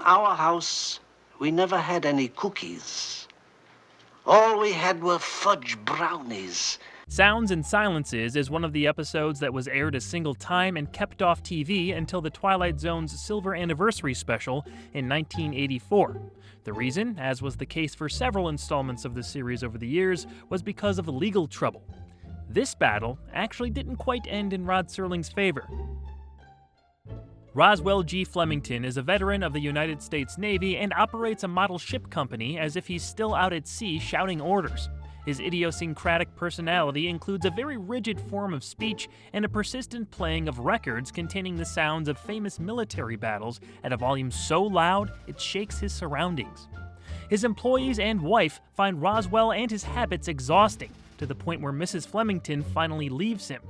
our house, we never had any cookies. All we had were fudge brownies. Sounds and Silences is one of the episodes that was aired a single time and kept off TV until the Twilight Zone's Silver Anniversary special in 1984. The reason, as was the case for several installments of the series over the years, was because of legal trouble. This battle actually didn't quite end in Rod Serling's favor. Roswell G. Flemington is a veteran of the United States Navy and operates a model ship company as if he's still out at sea shouting orders. His idiosyncratic personality includes a very rigid form of speech and a persistent playing of records containing the sounds of famous military battles at a volume so loud it shakes his surroundings. His employees and wife find Roswell and his habits exhausting, to the point where Mrs. Flemington finally leaves him.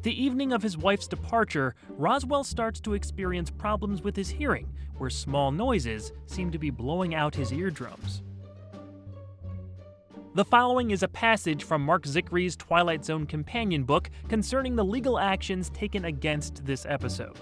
The evening of his wife's departure, Roswell starts to experience problems with his hearing, where small noises seem to be blowing out his eardrums. The following is a passage from Mark Zickry's Twilight Zone companion book concerning the legal actions taken against this episode.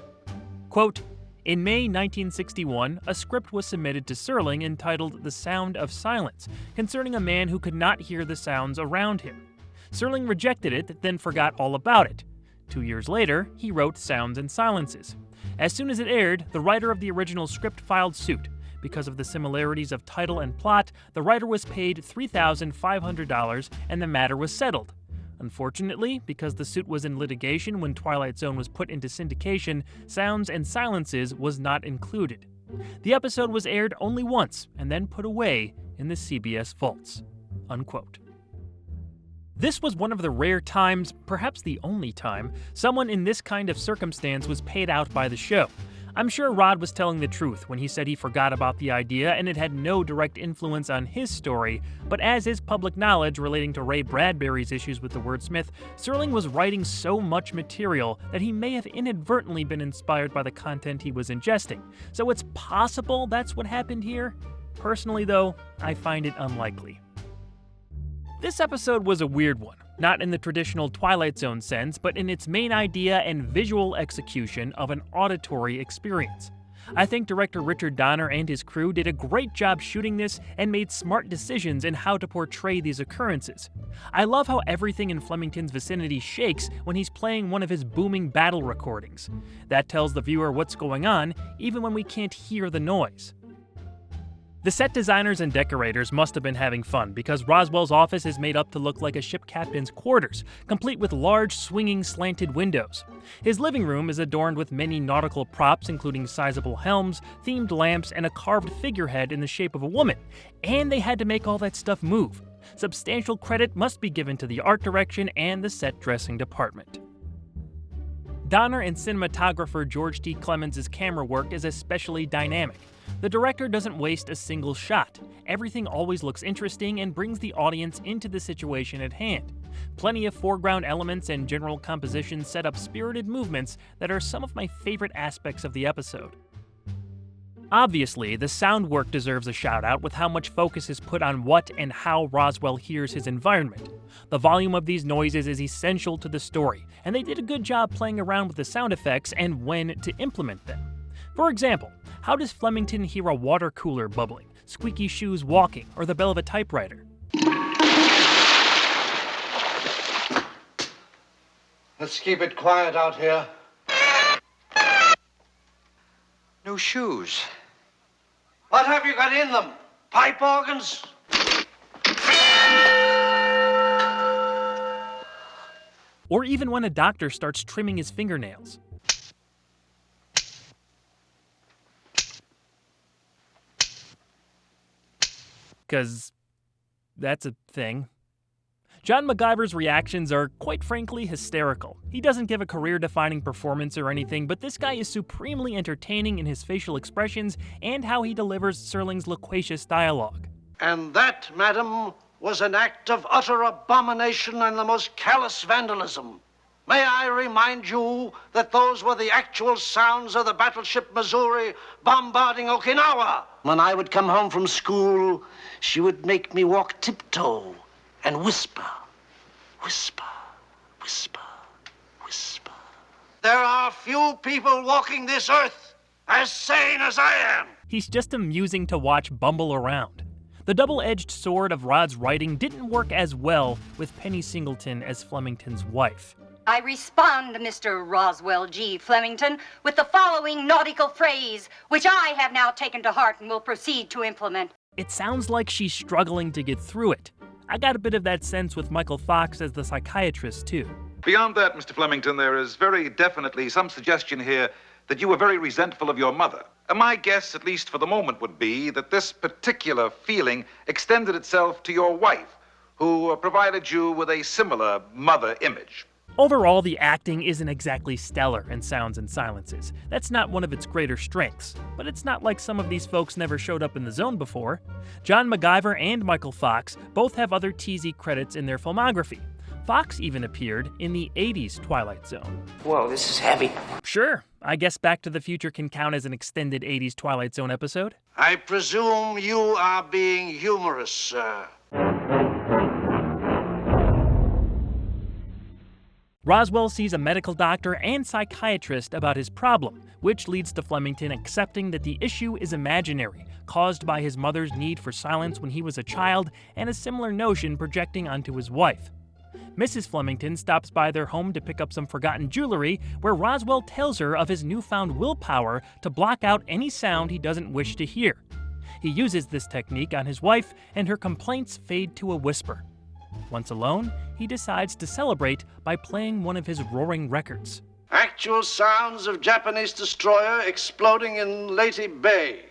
Quote, "In May 1961, a script was submitted to Serling entitled The Sound of Silence, concerning a man who could not hear the sounds around him. Serling rejected it, then forgot all about it. 2 years later, he wrote Sounds and Silences. As soon as it aired, the writer of the original script filed suit. Because of the similarities of title and plot, the writer was paid $3,500 and the matter was settled. Unfortunately, because the suit was in litigation when Twilight Zone was put into syndication, Sounds and Silences was not included. The episode was aired only once and then put away in the CBS vaults." Unquote. This was one of the rare times, perhaps the only time, someone in this kind of circumstance was paid out by the show. I'm sure Rod was telling the truth when he said he forgot about the idea and it had no direct influence on his story, but as is public knowledge relating to Ray Bradbury's issues with the wordsmith, Serling was writing so much material that he may have inadvertently been inspired by the content he was ingesting, so it's possible that's what happened here. Personally, though, I find it unlikely. This episode was a weird one, not in the traditional Twilight Zone sense, but in its main idea and visual execution of an auditory experience. I think director Richard Donner and his crew did a great job shooting this and made smart decisions in how to portray these occurrences. I love how everything in Flemington's vicinity shakes when he's playing one of his booming battle recordings. That tells the viewer what's going on, even when we can't hear the noise. The set designers and decorators must have been having fun because Roswell's office is made up to look like a ship captain's quarters, complete with large swinging slanted windows. His living room is adorned with many nautical props including sizable helms, themed lamps, and a carved figurehead in the shape of a woman. And they had to make all that stuff move. Substantial credit must be given to the art direction and the set dressing department. Donner and cinematographer George T. Clemens' camera work is especially dynamic. The director doesn't waste a single shot. Everything always looks interesting and brings the audience into the situation at hand. Plenty of foreground elements and general composition set up spirited movements that are some of my favorite aspects of the episode. Obviously, the sound work deserves a shout-out with how much focus is put on what and how Roswell hears his environment. The volume of these noises is essential to the story, and they did a good job playing around with the sound effects and when to implement them. For example, how does Flemington hear a water cooler bubbling, squeaky shoes walking, or the bell of a typewriter? Let's keep it quiet out here. New shoes. What have you got in them? Pipe organs? Or even when a doctor starts trimming his fingernails. Because that's a thing. John MacGyver's reactions are, quite frankly, hysterical. He doesn't give a career-defining performance or anything, but this guy is supremely entertaining in his facial expressions and how he delivers Serling's loquacious dialogue. And that, madam, was an act of utter abomination and the most callous vandalism. May I remind you that those were the actual sounds of the battleship Missouri bombarding Okinawa. When I would come home from school, she would make me walk tiptoe and whisper, whisper, whisper, whisper. There are few people walking this earth as sane as I am. He's just amusing to watch bumble around. The double-edged sword of Rod's writing didn't work as well with Penny Singleton as Flemington's wife. I respond, Mr. Roswell G. Flemington, with the following nautical phrase, which I have now taken to heart and will proceed to implement. It sounds like she's struggling to get through it. I got a bit of that sense with Michael Fox as the psychiatrist, too. Beyond that, Mr. Flemington, there is very definitely some suggestion here that you were very resentful of your mother. And my guess, at least for the moment, would be that this particular feeling extended itself to your wife, who provided you with a similar mother image. Overall, the acting isn't exactly stellar in Sounds and Silences. That's not one of its greater strengths. But it's not like some of these folks never showed up in the zone before. John MacGyver and Michael Fox both have other TZ credits in their filmography. Fox even appeared in the 80s Twilight Zone. Whoa, this is heavy. Sure, I guess Back to the Future can count as an extended 80s Twilight Zone episode. I presume you are being humorous, sir. Roswell sees a medical doctor and psychiatrist about his problem, which leads to Flemington accepting that the issue is imaginary, caused by his mother's need for silence when he was a child and a similar notion projecting onto his wife. Mrs. Flemington stops by their home to pick up some forgotten jewelry, where Roswell tells her of his newfound willpower to block out any sound he doesn't wish to hear. He uses this technique on his wife, and her complaints fade to a whisper. Once alone, he decides to celebrate by playing one of his roaring records. Actual sounds of Japanese destroyer exploding in Leyte Bay,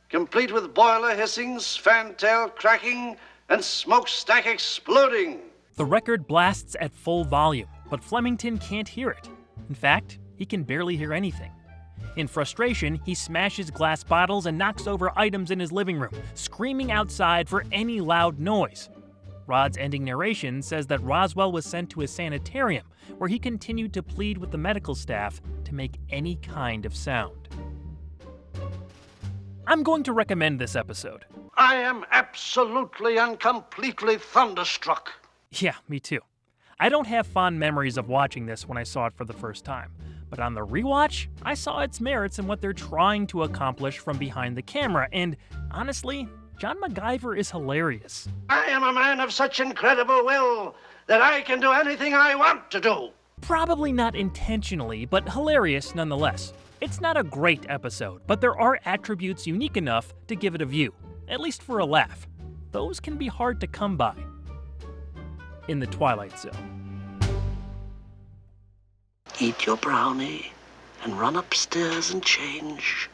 complete with boiler hissings, fantail cracking, and smokestack exploding. The record blasts at full volume, but Flemington can't hear it. In fact, he can barely hear anything. In frustration, he smashes glass bottles and knocks over items in his living room, screaming outside for any loud noise. Rod's ending narration says that Roswell was sent to a sanitarium, where he continued to plead with the medical staff to make any kind of sound. I'm going to recommend this episode. I am absolutely and completely thunderstruck. Yeah, me too. I don't have fond memories of watching this when I saw it for the first time, but on the rewatch, I saw its merits in what they're trying to accomplish from behind the camera, and honestly, John MacGyver is hilarious. I am a man of such incredible will that I can do anything I want to do. Probably not intentionally, but hilarious nonetheless. It's not a great episode, but there are attributes unique enough to give it a view, at least for a laugh. Those can be hard to come by in the Twilight Zone. Eat your brownie and run upstairs and change.